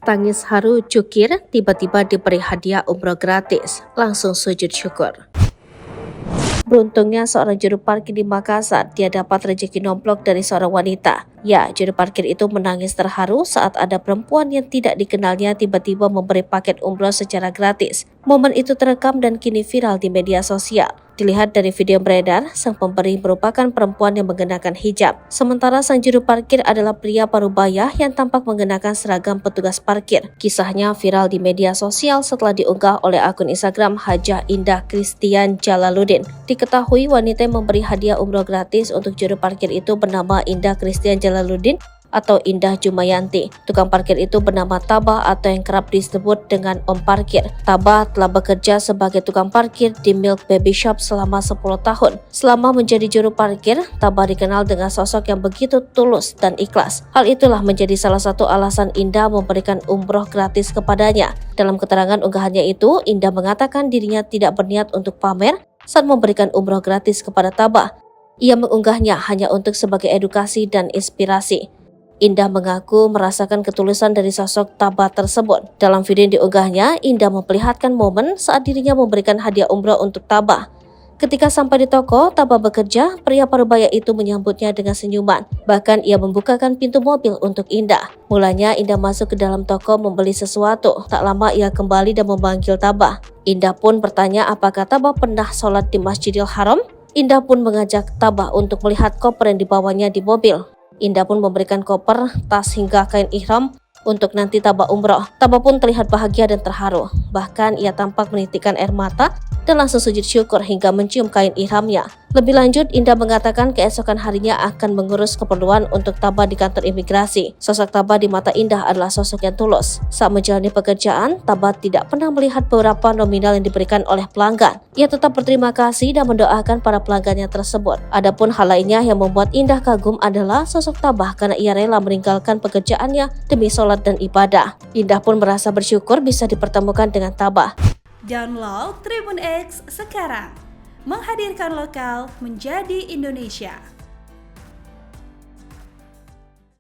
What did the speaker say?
Tangis haru Cukir tiba-tiba diberi hadiah umroh gratis, langsung sujud syukur. Beruntungnya seorang juru parkir di Makassar, dia dapat rezeki nomplok dari seorang wanita. Ya, juru parkir itu menangis terharu saat ada perempuan yang tidak dikenalnya tiba-tiba memberi paket umroh secara gratis. Momen itu terekam dan kini viral di media sosial. Dilihat dari video beredar, sang pemberi merupakan perempuan yang mengenakan hijab. Sementara sang juru parkir adalah pria parubaya yang tampak mengenakan seragam petugas parkir. Kisahnya viral di media sosial setelah diunggah oleh akun Instagram Hajah Indah Christian Jalaluddin. Diketahui wanita yang memberi hadiah umroh gratis untuk juru parkir itu bernama Indah Christian Jalaluddin atau Indah Jumayanti. Tukang parkir itu bernama Tabah atau yang kerap disebut dengan Om Parkir. Tabah telah bekerja sebagai tukang parkir di Milk Baby Shop selama 10 tahun. Selama menjadi juru parkir, Tabah dikenal dengan sosok yang begitu tulus dan ikhlas. Hal itulah menjadi salah satu alasan Indah memberikan umroh gratis kepadanya. Dalam keterangan unggahannya itu, Indah mengatakan dirinya tidak berniat untuk pamer saat memberikan umroh gratis kepada Tabah. Ia mengunggahnya hanya untuk sebagai edukasi dan inspirasi. Indah mengaku merasakan ketulusan dari sosok Tabah tersebut. Dalam video yang diunggahnya, Indah memperlihatkan momen saat dirinya memberikan hadiah umroh untuk Tabah. Ketika sampai di toko, Tabah bekerja, pria parubaya itu menyambutnya dengan senyuman. Bahkan ia membukakan pintu mobil untuk Indah. Mulanya Indah masuk ke dalam toko membeli sesuatu. Tak lama ia kembali dan memanggil Tabah. Indah pun bertanya apakah Tabah pernah sholat di Masjidil Haram. Indah pun mengajak Tabah untuk melihat koper yang dibawanya di mobil. Indah pun memberikan koper, tas hingga kain ihram untuk nanti Tabah umroh. Tabah pun terlihat bahagia dan terharu. Bahkan ia tampak menitikkan air mata dan langsung sujud syukur hingga mencium kain ihramnya. Lebih lanjut, Indah mengatakan keesokan harinya akan mengurus keperluan untuk Tabah di kantor imigrasi. Sosok Tabah di mata Indah adalah sosok yang tulus. Saat menjalani pekerjaan, Tabah tidak pernah melihat beberapa nominal yang diberikan oleh pelanggan. Ia tetap berterima kasih dan mendoakan para pelanggannya tersebut. Adapun hal lainnya yang membuat Indah kagum adalah sosok Tabah karena ia rela meninggalkan pekerjaannya demi sholat dan ibadah. Indah pun merasa bersyukur bisa dipertemukan dengan Tabah. Download Tribun X sekarang, menghadirkan lokal menjadi Indonesia.